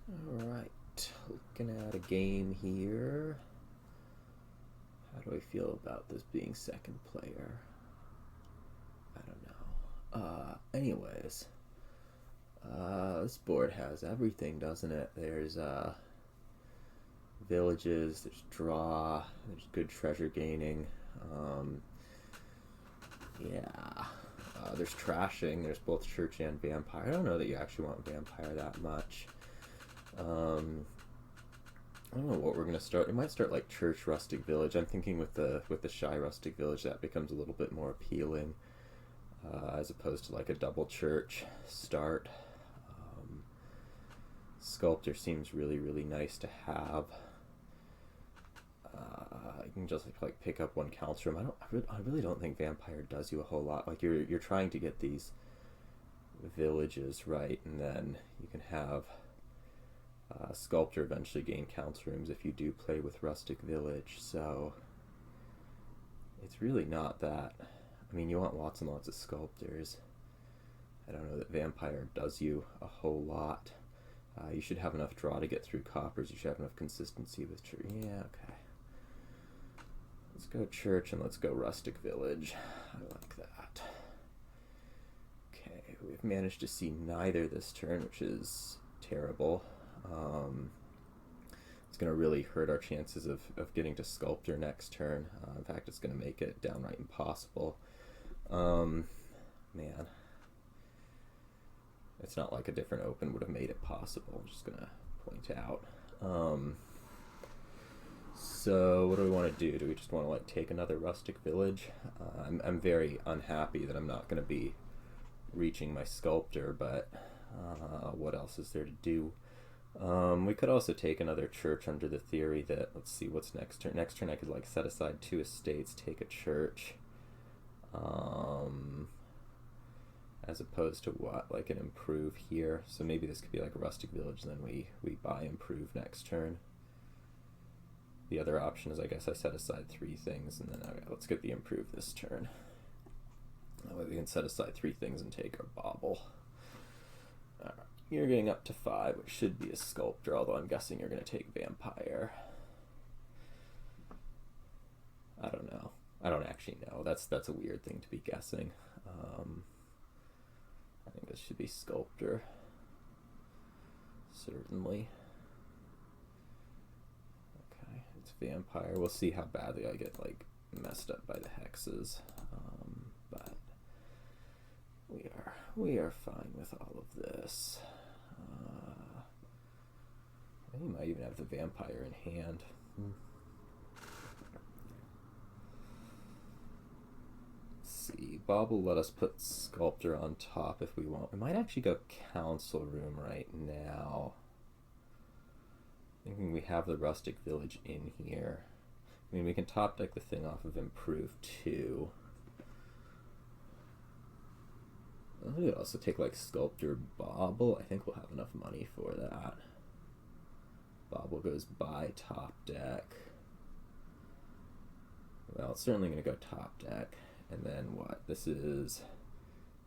Alright, looking at a game here. How do I feel about this being second player? I don't know. Anyways. This board has everything, doesn't it? There's, villages, there's draw, there's good treasure gaining. Yeah. There's trashing, there's both church and vampire. I don't know that you actually want vampire that much. I don't know what we're gonna start. It might start like church, rustic village. I'm thinking with the shy rustic village that becomes a little bit more appealing, as opposed to like a double church start. Sculptor seems really nice to have. You can just like pick up one council room. I really don't think vampire does you a whole lot. Like you're trying to get these villages right, and then you can have Sculptor eventually gain council rooms if you do play with rustic village. So it's really not that. I mean, you want lots and lots of sculptors. I don't know that vampire does you a whole lot. You should have enough draw to get through coppers. You should have enough consistency with church. Yeah, okay. Let's go church and let's go rustic village. I like that. Okay, we've managed to see neither this turn, which is terrible. It's going to really hurt our chances of getting to Sculptor next turn. In fact, it's going to make it downright impossible. Man. It's not like a different open would have made it possible. I'm just going to point out. So what do we want to do? Do we just want to like take another rustic village? I'm very unhappy that I'm not going to be reaching my Sculptor, but what else is there to do? We could also take another church under the theory that, let's see, what's next turn? Next turn I could like set aside 2 estates, take a church. As opposed to what? Like an improve here. So maybe this could be like a rustic village, and then we buy improve next turn. The other option is I guess I set aside 3 things, and then okay, let's get the improve this turn. That way we can set aside 3 things and take our Bauble. Alright, you're getting up to 5, which should be a Sculptor, although I'm guessing you're going to take Vampire. I don't know. I don't actually know. That's a weird thing to be guessing. I think this should be Sculptor. Certainly. Okay, it's Vampire. We'll see how badly I get like messed up by the hexes. But we are fine with all of this. I think he might even have the Vampire in hand. See, Bauble let us put Sculptor on top if we want. We might actually go Council Room right now. Thinking we have the Rustic Village in here. I mean, we can top deck the thing off of Improve too. We could also take like Sculptor Bauble. I think we'll have enough money for that. Bauble goes by top deck. Well, it's certainly going to go top deck. And then what? This is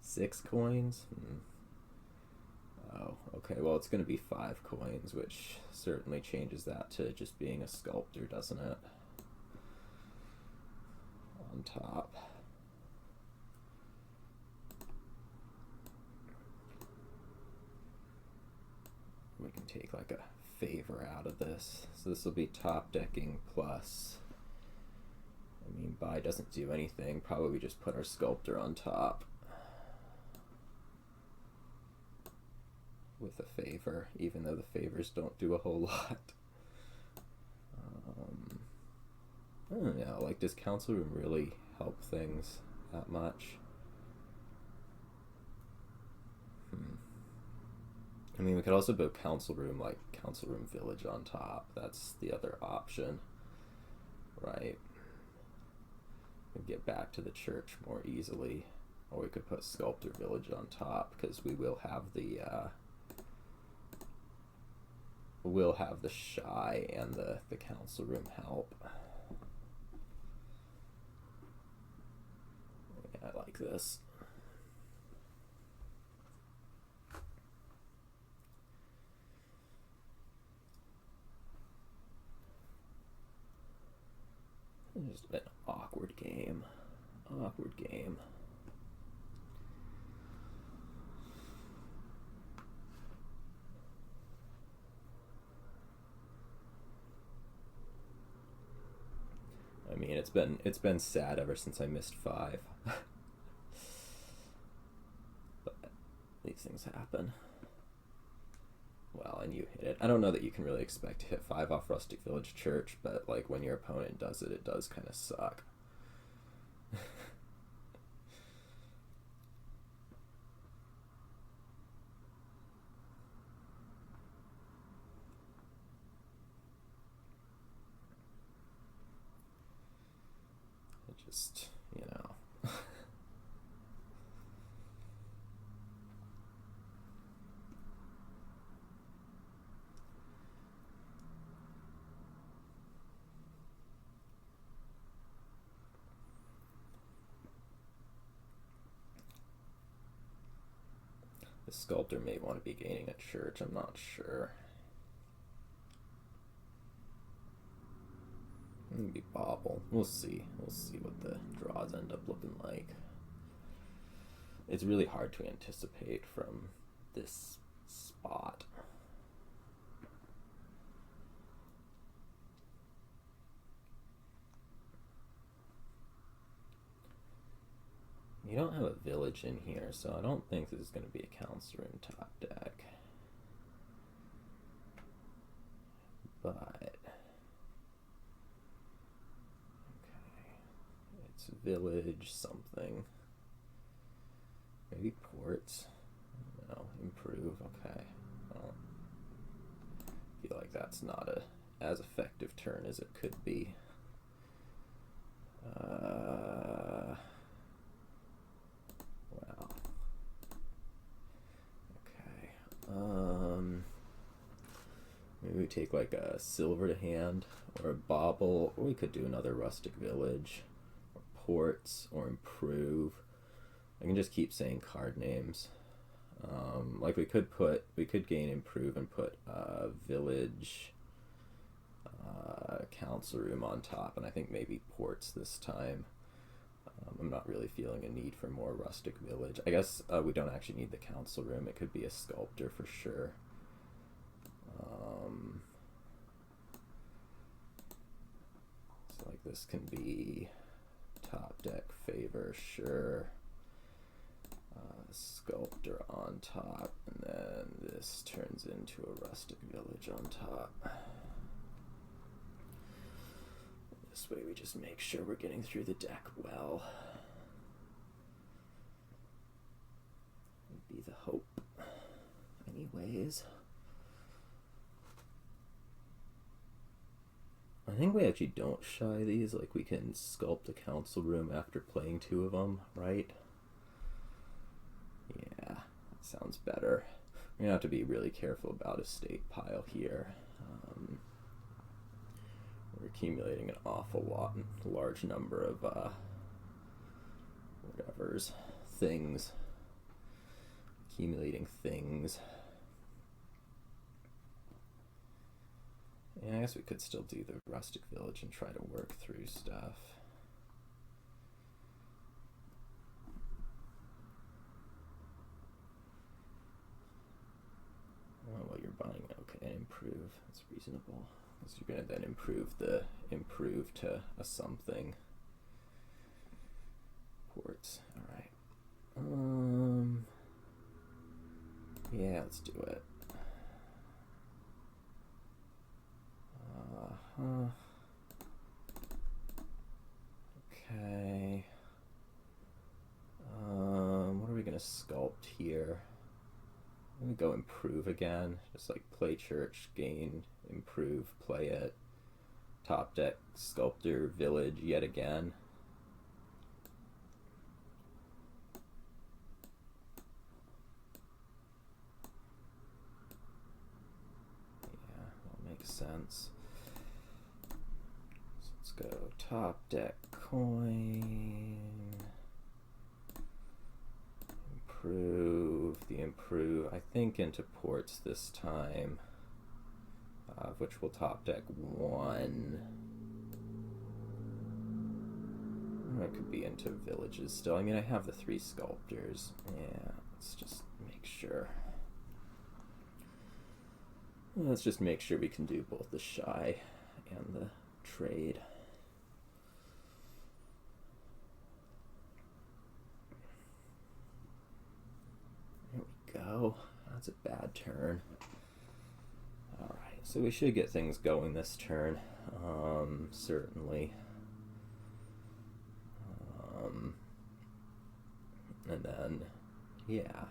6 coins? Oh, okay. Well, it's going to be 5 coins, which certainly changes that to just being a Sculptor, doesn't it? On top. We can take like a favor out of this. So this will be top decking plus. I mean, buy doesn't do anything. Probably just put our Sculptor on top with a favor, even though the favors don't do a whole lot. I don't know, like, does Council Room really help things that much? I mean, we could also build Council Room, like Council Room Village on top. That's the other option, right? And get back to the church more easily, or we could put Sculptor Village on top because we will have the shy and the council room help. Yeah, I like this. Just an awkward game. Awkward game. I mean, it's been sad ever since I missed 5. But these things happen. Well, and you hit it. I don't know that you can really expect to hit 5 off Rustic Village Church, but like when your opponent does it, it does kind of suck. It just, you know. The Sculptor may want to be gaining a church, I'm not sure. Maybe Bauble. We'll see. We'll see what the draws end up looking like. It's really hard to anticipate from this spot. You don't have a village in here, so I don't think this is going to be a counselor in top deck. But okay, it's village something. Maybe ports. No, improve. Okay. Well, I feel like that's not a as effective turn as it could be. Wow. Okay. Maybe we take like a silver to hand, or a Bauble, or we could do another Rustic Village, or ports, or improve. I can just keep saying card names. Like we could gain improve and put village, council room on top, and I think maybe ports this time. I'm not really feeling a need for more Rustic Village. I guess we don't actually need the council room. It could be a Sculptor for sure. So like this can be top deck favor, sure. Sculptor on top, and then this turns into a Rustic Village on top. This way we just make sure we're getting through the deck well. Would be the hope. Anyways. I think we actually don't shy these, like we can sculpt the council room after playing 2 of them, right? Yeah, that sounds better. We're gonna have to be really careful about estate pile here. We're accumulating an awful large number of things. Accumulating things. Yeah, I guess we could still do the Rustic Village and try to work through stuff. Well, you're buying, okay, and improve. That's reasonable. So you're gonna then improve to a something. Ports. Alright. Yeah, let's do it. Okay. What are we gonna sculpt here? I'm gonna go improve again. Just like play church, gain, improve, play it. Top deck, Sculptor, Village yet again. Yeah, that makes sense. So let's go top deck, coin. Improve, I think into ports this time, which will top deck 1. I could be into villages still. I mean, I have the 3 sculptors. Yeah, let's just make sure. Let's just make sure we can do both the shy and the trade. There we go. That's a bad turn. Alright, so we should get things going this turn. Certainly. And then, yeah,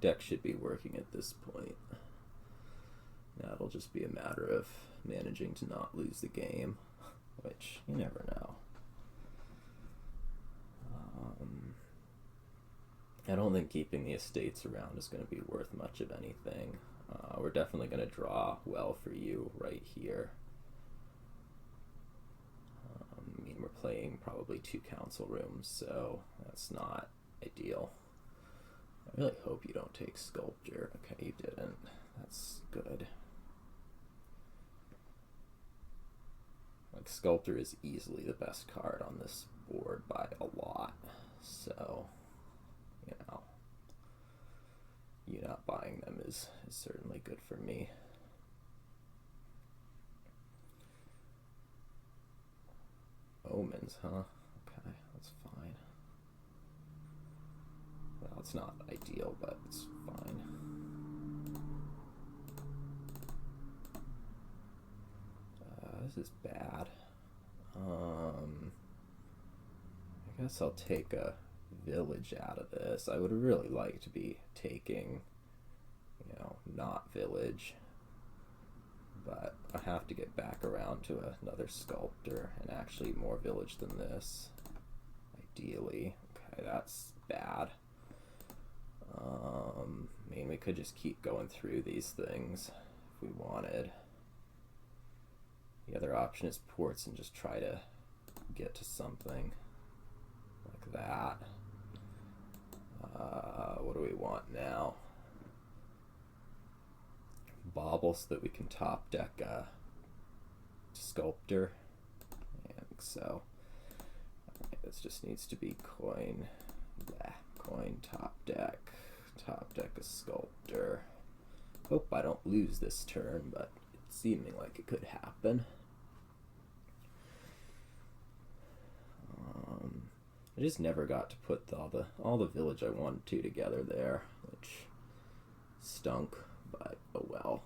deck should be working at this point. Now it'll just be a matter of managing to not lose the game, which you never know. I don't think keeping the estates around is going to be worth much of anything. We're definitely going to draw well for you right here. I mean, we're playing probably 2 council rooms, so that's not ideal. I really hope you don't take Sculptor. Okay, you didn't. That's good. Like, Sculptor is easily the best card on this board by a lot, so, you know, you not buying them is certainly good for me. Omens, huh? Okay, that's fine. Well, it's not ideal, but it's fine. This is bad. I guess I'll take a village out of this. I would really like to be taking, you know, not village. But I have to get back around to another Sculptor and actually more village than this. Ideally. Okay, that's bad. I mean, we could just keep going through these things if we wanted. The other option is ports and just try to get to something like that. What do we want now? Bauble so that we can top deck Sculptor. I think so. Right, this just needs to be coin. Yeah, coin top deck a Sculptor. Hope I don't lose this turn, but it's seeming like it could happen. I just never got to put all the village I wanted to together there, which stunk, but oh well.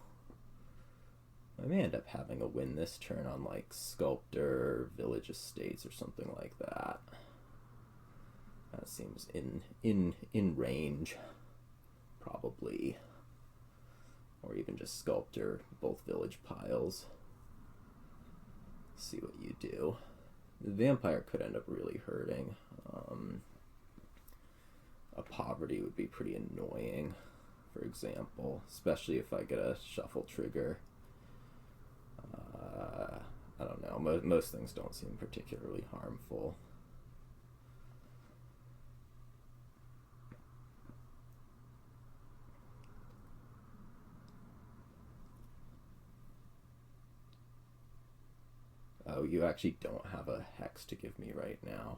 I may end up having a win this turn on like Sculptor, Village Estates, or something like that. That seems in range, probably. Or even just Sculptor, both village piles. See what you do. The vampire could end up really hurting. A poverty would be pretty annoying, for example, especially if I get a shuffle trigger. I don't know, most things don't seem particularly harmful. Oh, you actually don't have a hex to give me right now.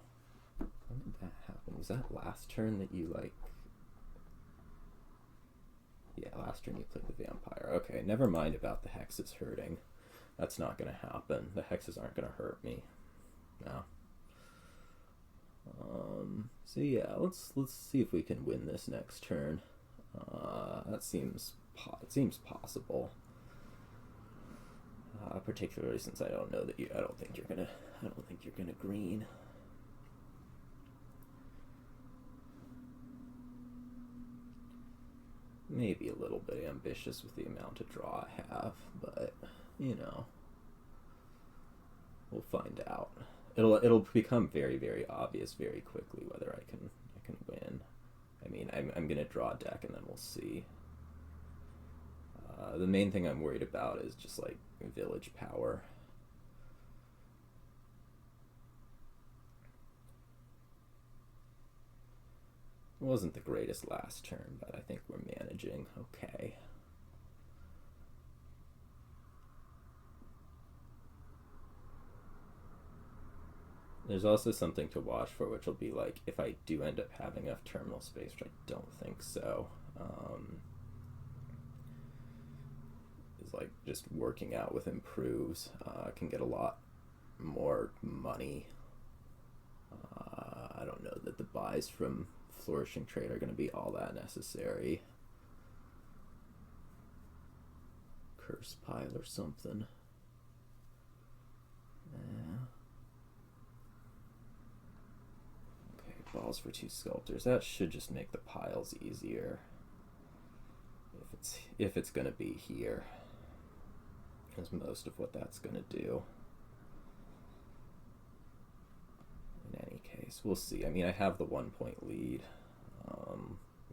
When did that happen? Was that last turn that you, like... Yeah, last turn you played the vampire. Okay, never mind about the hexes hurting. That's not going to happen. The hexes aren't going to hurt me. No. So yeah, let's see if we can win this next turn. That seems possible. Particularly since I don't know that I don't think you're gonna green. Maybe a little bit ambitious with the amount of draw I have, but you know, we'll find out. It'll become very, very obvious very quickly whether I can win. I mean, I'm gonna draw a deck and then we'll see. The main thing I'm worried about is just like village power. It wasn't the greatest last turn, but I think we're managing okay. There's also something to watch for, which will be like if I do end up having enough terminal space, which I don't think so. Is like just working out with improves. Can get a lot more money. I don't know that the buys from Flourishing trade are going to be all that necessary. Curse pile or something. Yeah. Okay, balls for 2 sculptors. That should just make the piles easier. If it's going to be here. Is most of what that's going to do. In any case, we'll see. I mean, I have the 1-point lead.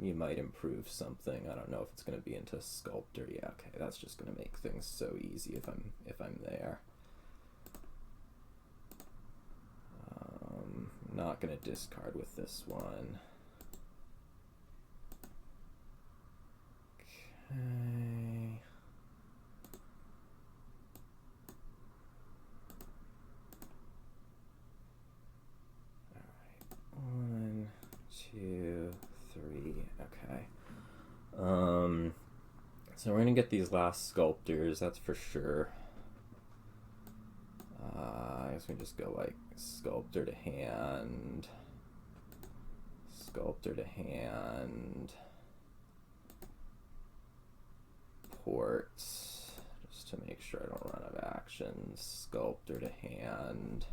You might improve something. I don't know if it's going to be into Sculptor. Yeah, okay, that's just going to make things so easy if I'm there. Not going to discard with this one. Okay. All right. 1, 2, 3. Okay. So we're gonna get these last sculptors. That's for sure. I guess we just go like Sculptor to hand, Sculptor to hand, ports, just to make sure I don't run out of actions, Sculptor to hand.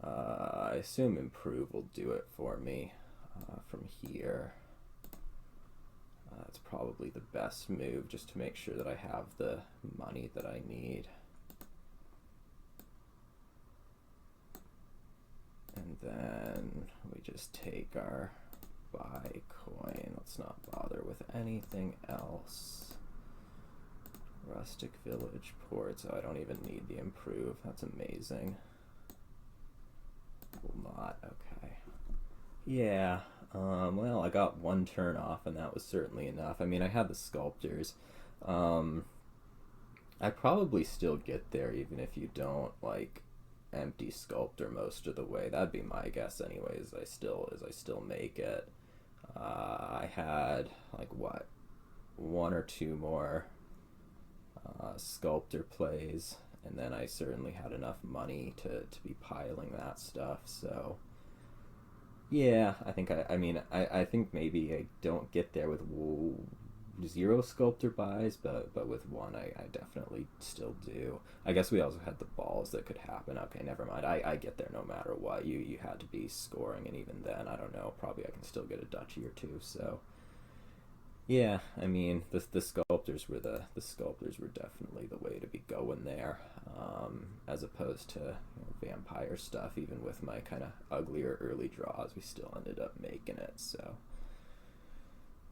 I assume improve will do it for me from here. It's probably the best move just to make sure that I have the money that I need. And then we just take our buy coin. Let's not bother with anything else. Rustic village port, so I don't even need the improve. That's amazing. Will not, okay. Yeah, well, I got 1 turn off, and that was certainly enough. I mean, I had the sculptors. I probably still get there even if you don't, like, empty Sculptor most of the way. That'd be my guess anyways. I still make it. I had, like, what, 1 or 2 more Sculptor plays, and then I certainly had enough money to be piling that stuff, so yeah, I think I think maybe I don't get there with 0 Sculptor buys, but with 1 I definitely still do. I guess we also had the balls that could happen. Okay, never mind. I get there no matter what. You had to be scoring, and even then, I don't know, probably I can still get a duchy or 2, so yeah, I mean, the sculptors were definitely the way to be going there, as opposed to vampire stuff. Even with my kind of uglier early draws, we still ended up making it. So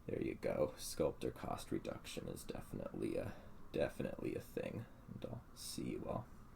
there you go. Sculptor cost reduction is definitely a thing, and I'll see you all.